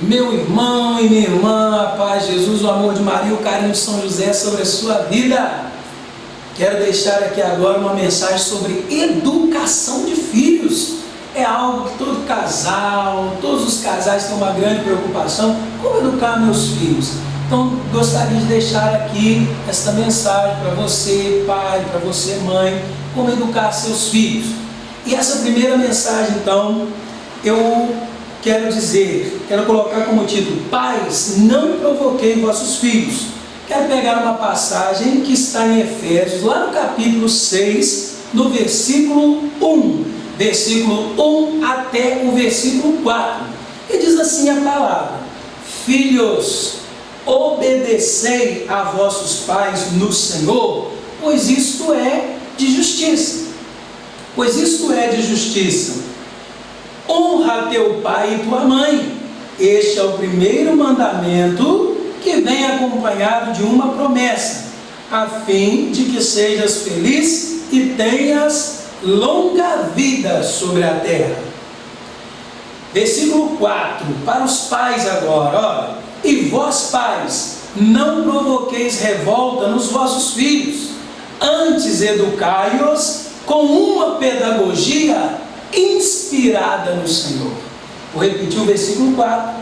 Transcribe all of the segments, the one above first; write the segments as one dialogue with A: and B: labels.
A: Meu irmão e minha irmã, a paz de Jesus, o amor de Maria, o carinho de São José sobre a sua vida. Quero deixar aqui agora uma mensagem sobre educação de filhos. É algo que todo casal, todos os casais têm uma grande preocupação: como educar meus filhos? Então gostaria de deixar aqui esta mensagem para você pai, para você mãe, como educar seus filhos. E essa primeira mensagem, então, eu quero colocar como título: Pais, não provoquei vossos filhos. Quero pegar uma passagem que está em Efésios, lá no capítulo 6, no versículo 1, até o versículo 4, e diz assim a palavra: Filhos, obedecei a vossos pais no Senhor, pois isto é de justiça. Honra teu pai e tua mãe. Este é o primeiro mandamento, que vem acompanhado de uma promessa, a fim de que sejas feliz e tenhas longa vida sobre a terra. Versículo 4, para os pais agora, olha: E vós pais, não provoqueis revolta nos vossos filhos, antes educai-os com uma pedagogia inspirada no Senhor. Vou repetir o versículo 4.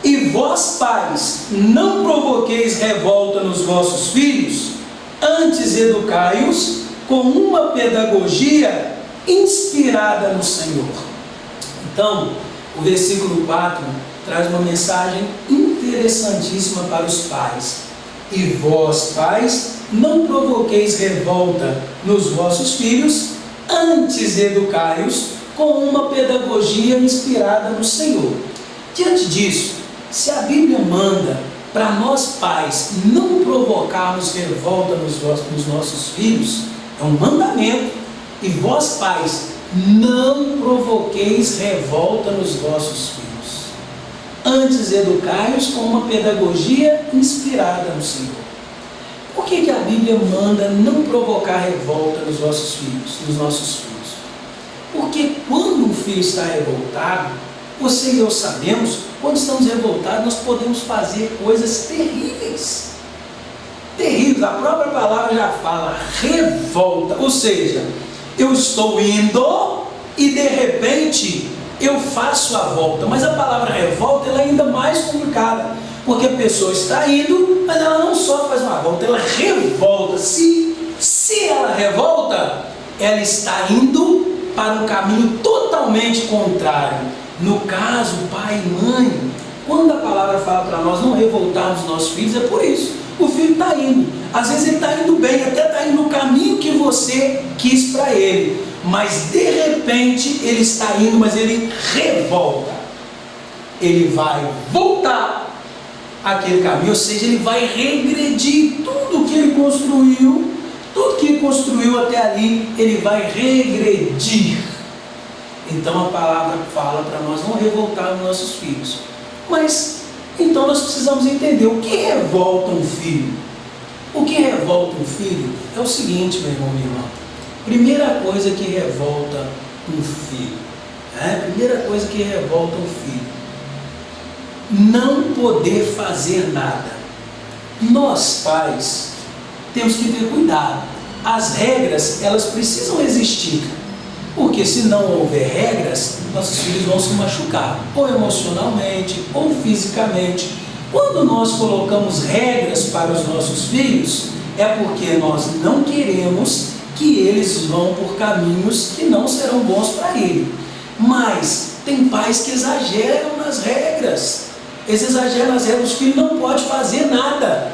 A: E vós pais, não provoqueis revolta nos vossos filhos, antes educai-os com uma pedagogia inspirada no Senhor. Então, o versículo 4 traz uma mensagem interessantíssima para os pais. E vós pais, não provoqueis revolta nos vossos filhos, antes educai-os com uma pedagogia inspirada no Senhor. Diante disso, se a Bíblia manda para nós pais não provocarmos revolta nos nossos filhos, é um mandamento. E vós pais, não provoqueis revolta nos vossos filhos, antes educai-os com uma pedagogia inspirada no Senhor. Por que a Bíblia manda não provocar revolta nos nossos filhos? Porque quando um filho está revoltado, você e eu sabemos, quando estamos revoltados, nós podemos fazer coisas terríveis. A própria palavra já fala revolta, ou seja, eu estou indo e de repente eu faço a volta. Mas a palavra revolta ela é ainda mais complicada, porque a pessoa está indo, mas ela não só faz uma volta, ela revolta. Se ela revolta, ela está indo para um caminho totalmente contrário. No caso, pai e mãe, quando a palavra fala para nós não revoltarmos nossos filhos, é por isso. O filho está indo, às vezes ele está indo bem, até está indo no caminho que você quis para ele, mas de repente ele está indo, mas ele revolta. Ele vai voltar aquele caminho, ou seja, ele vai regredir tudo que ele construiu até ali, ele vai regredir. Então a palavra fala para nós não revoltarmos nossos filhos. Mas então nós precisamos entender o que revolta um filho. O que revolta um filho é o seguinte, meu irmão, minha irmã. Primeira coisa que revolta um filho, não poder fazer nada. Nós pais temos que ter cuidado. As regras, elas precisam existir, porque se não houver regras, nossos filhos vão se machucar, ou emocionalmente, ou fisicamente. Quando nós colocamos regras para os nossos filhos, é porque nós não queremos que eles vão por caminhos que não serão bons para ele. Mas tem pais que exageram nas regras. Eles exageram nas regras, o filho não pode fazer nada.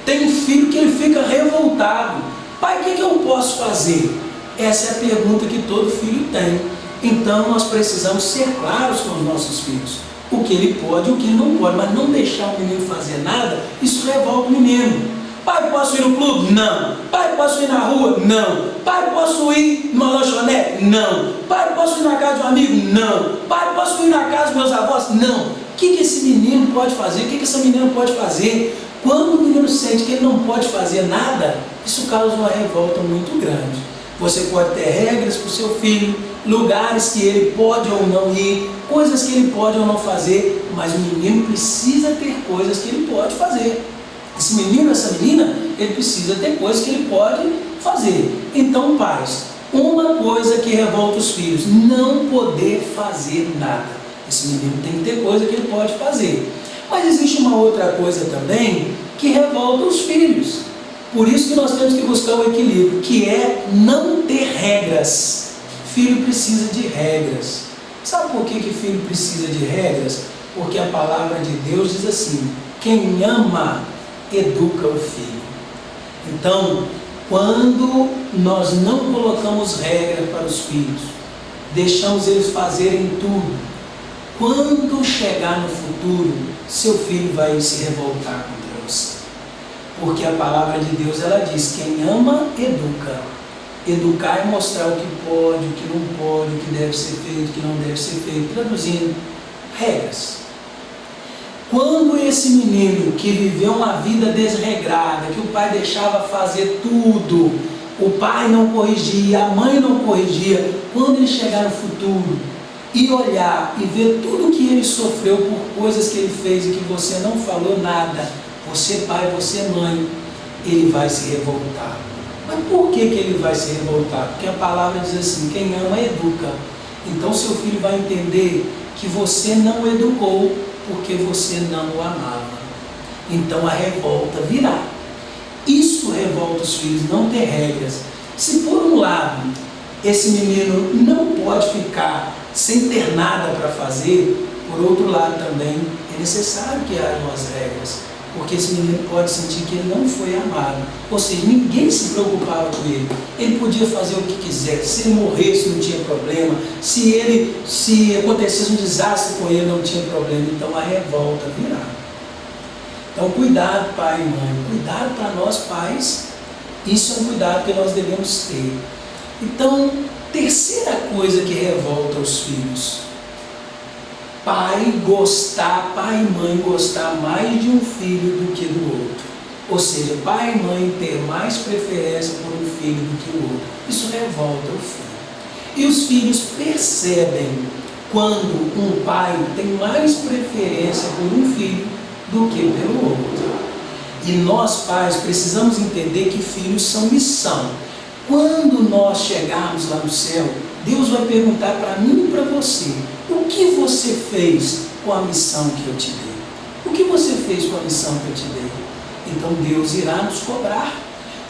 A: Tem filho que ele fica revoltado. Pai, o que eu posso fazer? Essa é a pergunta que todo filho tem. Então nós precisamos ser claros com os nossos filhos. O que ele pode e o que ele não pode. Mas não deixar o menino fazer nada, isso revolta o menino. Pai, posso ir no clube? Não. Pai, posso ir na rua? Não. Pai, posso ir numa lanchonete? Não. Pai, posso ir na casa de um amigo? Não. Pai, posso ir na casa dos meus avós? Não. O que esse menino pode fazer? O que essa menina pode fazer? Quando o menino sente que ele não pode fazer nada, isso causa uma revolta muito grande. Você pode ter regras para o seu filho, lugares que ele pode ou não ir, coisas que ele pode ou não fazer, mas o menino precisa ter coisas que ele pode fazer. Esse menino, essa menina, ele precisa ter coisas que ele pode fazer. Então, pais, uma coisa que revolta os filhos, não poder fazer nada. Esse menino tem que ter coisa que ele pode fazer. Mas existe uma outra coisa também que revolta os filhos. Por isso que nós temos que buscar o equilíbrio, que é não ter regras. Filho precisa de regras. Sabe por que filho precisa de regras? Porque a palavra de Deus diz assim: quem ama, educa o filho. Então, quando nós não colocamos regras para os filhos, deixamos eles fazerem tudo, quando chegar no futuro, seu filho vai se revoltar contra você. Porque a palavra de Deus, ela diz: quem ama, educa. Educar é mostrar o que pode, o que não pode, o que deve ser feito, o que não deve ser feito, traduzindo regras. Quando esse menino que viveu uma vida desregrada, que o pai deixava fazer tudo, o pai não corrigia, a mãe não corrigia, quando ele chegar no futuro e olhar e ver tudo que ele sofreu por coisas que ele fez e que você não falou nada, você pai, você mãe, ele vai se revoltar. Mas por que ele vai se revoltar? Porque a palavra diz assim: quem ama, educa. Então seu filho vai entender que você não educou porque você não o amava. Então a revolta virá. Isso revolta os filhos, não ter regras. Se por um lado esse menino não pode ficar sem ter nada para fazer, por outro lado também é necessário que hajam as regras, porque esse menino pode sentir que ele não foi amado. Ou seja, ninguém se preocupava com ele. Ele podia fazer o que quisesse. Se ele morresse, não tinha problema. Se acontecesse um desastre com ele, não tinha problema. Então a revolta virá. Então cuidado, pai e mãe. Cuidado para nós pais. Isso é um cuidado que nós devemos ter. Então, terceira coisa que revolta os filhos: pai e mãe gostar mais de um filho do que do outro. Ou seja, pai e mãe ter mais preferência por um filho do que o outro. Isso revolta o filho. E os filhos percebem quando um pai tem mais preferência por um filho do que pelo outro. E nós pais precisamos entender que filhos são missão. Quando nós chegarmos lá no céu, Deus vai perguntar para mim e para você: o que você fez com a missão que eu te dei? O que você fez com a missão que eu te dei? Então Deus irá nos cobrar.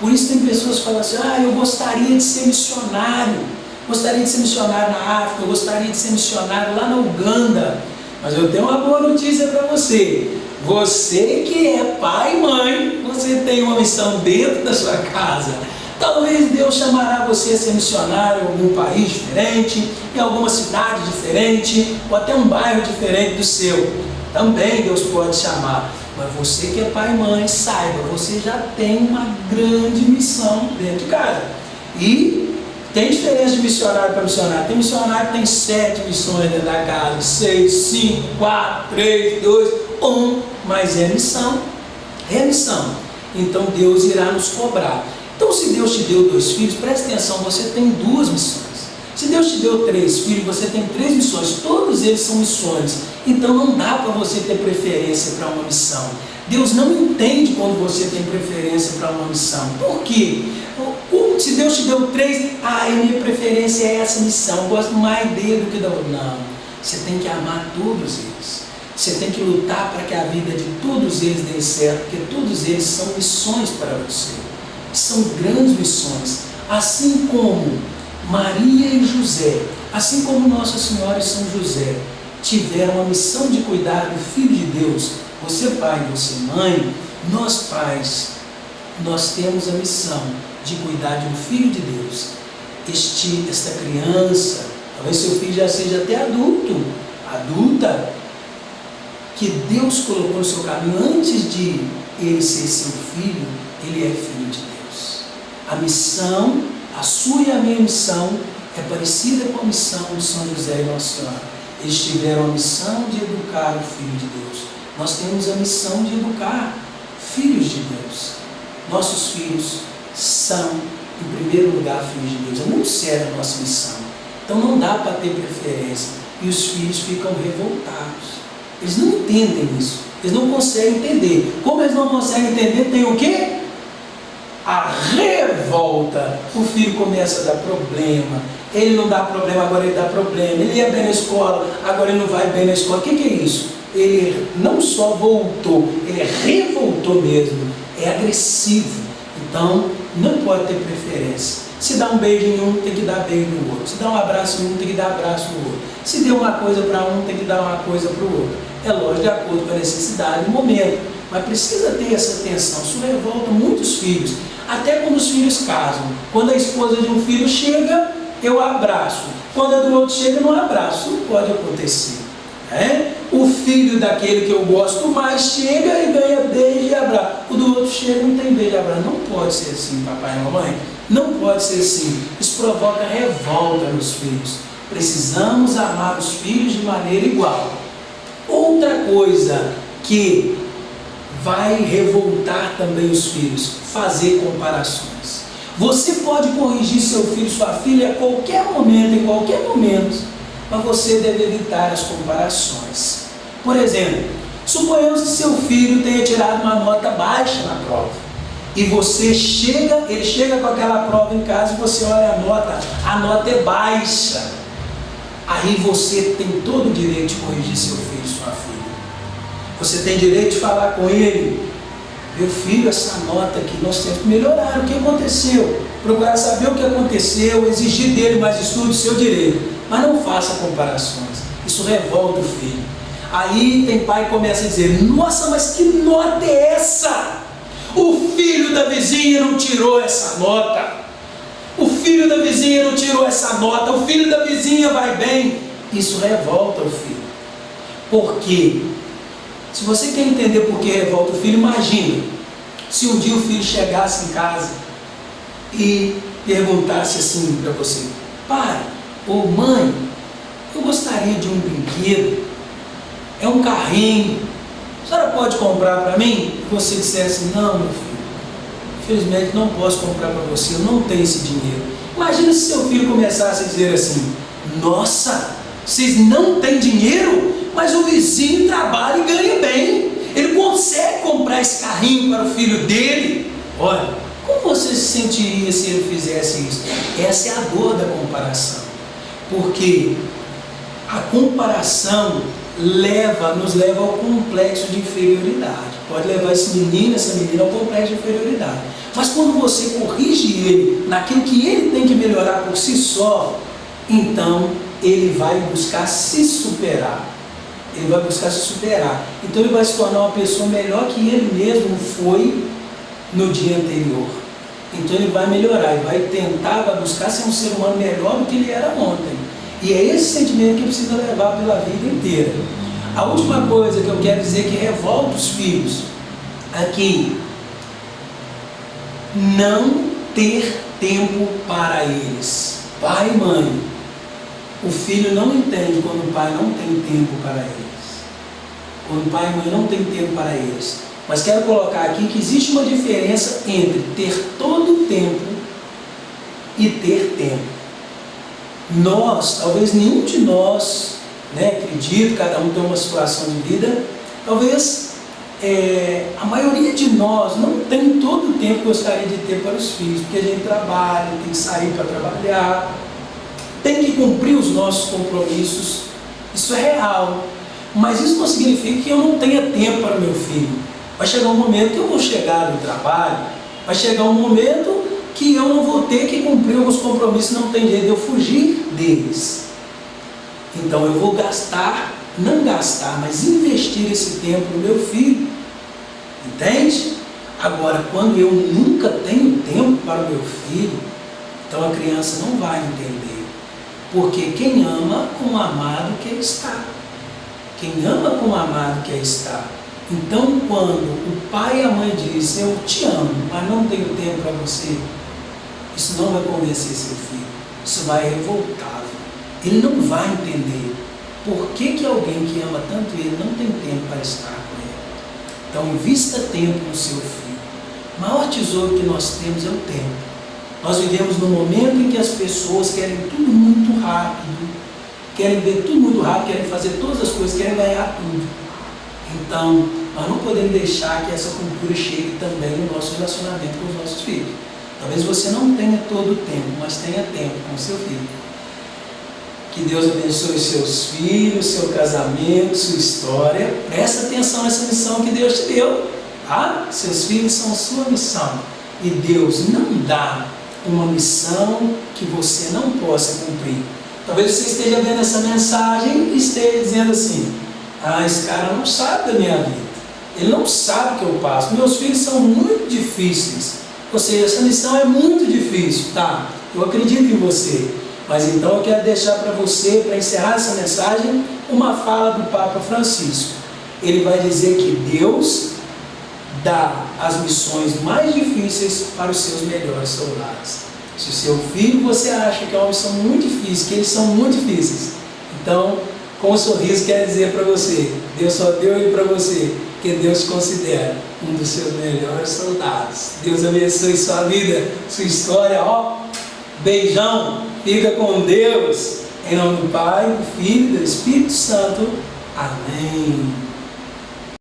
A: Por isso tem pessoas que falam assim: eu gostaria de ser missionário. Gostaria de ser missionário na África, eu gostaria de ser missionário lá na Uganda. Mas eu tenho uma boa notícia para você. Você que é pai e mãe, você tem uma missão dentro da sua casa. Talvez Deus chamará você a ser missionário em algum país diferente, em alguma cidade diferente, ou até um bairro diferente do seu. Também Deus pode chamar. Mas você que é pai e mãe, saiba, você já tem uma grande missão dentro de casa. E tem diferença de missionário para missionário. Tem missionário que tem 7 missões dentro da casa, 6, 5, 4, 3, 2, 1. Mas é missão. É missão. Então Deus irá nos cobrar. Então, se Deus te deu 2 filhos, preste atenção, você tem 2 missões. Se Deus te deu 3 filhos, você tem 3 missões. Todos eles são missões. Então, não dá para você ter preferência para uma missão. Deus não entende quando você tem preferência para uma missão. Por quê? Se Deus te deu 3, minha preferência é essa missão, eu gosto mais dele do que da outra. Não, você tem que amar todos eles. Você tem que lutar para que a vida de todos eles dê certo, porque todos eles são missões para você. São grandes missões, assim como Maria e José, assim como Nossa Senhora e São José tiveram a missão de cuidar do Filho de Deus. Você pai, você mãe, nós pais, nós temos a missão de cuidar de um Filho de Deus. Esta criança, talvez seu filho já seja até adulta, que Deus colocou no seu caminho antes de ele ser seu filho, ele é filho de Deus. A missão, a sua e a minha missão é parecida com a missão de São José e Nossa Senhora. Eles tiveram a missão de educar o Filho de Deus. Nós temos a missão de educar filhos de Deus. Nossos filhos são, em primeiro lugar, filhos de Deus. É muito séria a nossa missão. Então não dá para ter preferência. e os filhos ficam revoltados. Eles não entendem isso, eles não conseguem entender. Como eles não conseguem entender, tem o quê? A revolta. O filho começa a dar problema, ele não dá problema, agora ele dá problema, ele ia bem na escola, agora ele não vai bem na escola. O que é isso? Ele não só voltou, ele revoltou mesmo, é agressivo. Então, não pode ter preferência. Se dá um beijo em um, tem que dar beijo no outro. Se dá um abraço em um, tem que dar abraço no outro. Se deu uma coisa para um, tem que dar uma coisa para o outro. É lógico, de acordo com a necessidade do momento. Mas precisa ter essa atenção. Isso revolta muitos filhos. Até quando os filhos casam. Quando a esposa de um filho chega, eu abraço. Quando a do outro chega, eu não abraço. Isso não pode acontecer. O filho daquele que eu gosto mais chega e ganha beijo e abraço. O do outro chega e não tem beijo e abraço. Não pode ser assim, papai e mamãe. Não pode ser assim. Isso provoca revolta nos filhos. Precisamos amar os filhos de maneira igual. Outra coisa que vai revoltar também os filhos, fazer comparações. Você pode corrigir seu filho, sua filha a qualquer momento, em qualquer momento, mas você deve evitar as comparações. Por exemplo, suponhamos que seu filho tenha tirado uma nota baixa na prova, e ele chega com aquela prova em casa e você olha a nota é baixa. Aí você tem todo o direito de corrigir seu filho, sua filha. Você tem direito de falar com ele: meu filho, essa nota aqui nós temos que melhorar. O que aconteceu? Procurar saber o que aconteceu, exigir dele mais estudo, seu direito. Mas não faça comparações. Isso revolta o filho. Aí tem pai que começa a dizer: nossa, mas que nota é essa? O filho da vizinha não tirou essa nota. O filho da vizinha não tirou essa nota. O filho da vizinha vai bem. Isso revolta o filho. Por quê? Se você quer entender por que revolta o filho, imagina se um dia o filho chegasse em casa e perguntasse assim para você: pai ou mãe, eu gostaria de um brinquedo, é um carrinho, a senhora pode comprar para mim? E você dissesse: não, meu filho, infelizmente não posso comprar para você, eu não tenho esse dinheiro. Imagina se seu filho começasse a dizer assim: nossa, vocês não têm dinheiro? Mas o vizinho trabalha e ganha bem, ele consegue comprar esse carrinho para o filho dele. Olha, como você se sentiria se ele fizesse isso? Essa é a dor da comparação, porque a comparação nos leva ao complexo de inferioridade. Pode levar esse menino, essa menina ao complexo de inferioridade. Mas quando você corrige ele naquilo que ele tem que melhorar por si só, então ele vai buscar se superar. Ele vai buscar se superar. Então ele vai se tornar uma pessoa melhor que ele mesmo foi no dia anterior. Então ele vai melhorar, ele vai tentar, vai buscar ser um ser humano melhor do que ele era ontem. E é esse sentimento que precisa levar pela vida inteira. A última coisa que eu quero dizer que revolta os filhos aqui: não ter tempo para eles. Pai e mãe, o filho não entende quando o pai não tem tempo para eles. Quando o pai e mãe não tem tempo para eles. Mas quero colocar aqui que existe uma diferença entre ter todo o tempo e ter tempo. Nós, talvez nenhum de nós, acredito, cada um tem uma situação de vida, talvez a maioria de nós não tem todo o tempo que gostaria de ter para os filhos, porque a gente trabalha, tem que sair para trabalhar, tem que cumprir os nossos compromissos. Isso é real, mas isso não significa que eu não tenha tempo para o meu filho. Vai chegar um momento que eu vou chegar no trabalho, vai chegar um momento que eu não vou ter que cumprir alguns compromissos, não tem jeito de eu fugir deles. Então eu vou mas investir esse tempo no meu filho. Entende? Agora, quando eu nunca tenho tempo para o meu filho, então a criança não vai entender. Porque quem ama com o amado quer estar. Quem ama com o amado quer estar. Então, quando o pai e a mãe dizem: eu te amo, mas não tenho tempo para você, isso não vai convencer seu filho. Isso vai revoltá-lo. Ele não vai entender por que alguém que ama tanto ele não tem tempo para estar com ele. Então, invista tempo no seu filho. O maior tesouro que nós temos é o tempo. Nós vivemos num momento em que as pessoas querem tudo muito rápido. querem ver tudo muito rápido, querem fazer todas as coisas, querem ganhar tudo. Então, nós não podemos deixar que essa cultura chegue também no nosso relacionamento com os nossos filhos. Talvez você não tenha todo o tempo, mas tenha tempo com o seu filho. Que Deus abençoe seus filhos, seu casamento, sua história. Presta atenção nessa missão que Deus te deu. Tá? Seus filhos são sua missão. E Deus não dá uma missão que você não possa cumprir. Talvez você esteja vendo essa mensagem e esteja dizendo assim: esse cara não sabe da minha vida. Ele não sabe o que eu passo. Meus filhos são muito difíceis. Ou seja, essa missão é muito difícil. Tá, eu acredito em você. Mas então eu quero deixar para você, para encerrar essa mensagem, uma fala do Papa Francisco. Ele vai dizer que Deus dá as missões mais difíceis para os seus melhores soldados. Se o seu filho você acha que é uma missão muito difícil, que eles são muito difíceis, então, com um sorriso, quer dizer para você: Deus só deu ele para você, que Deus te considera um dos seus melhores soldados. Deus abençoe sua vida, sua história. Beijão, fica com Deus, em nome do Pai, do Filho e do Espírito Santo. Amém.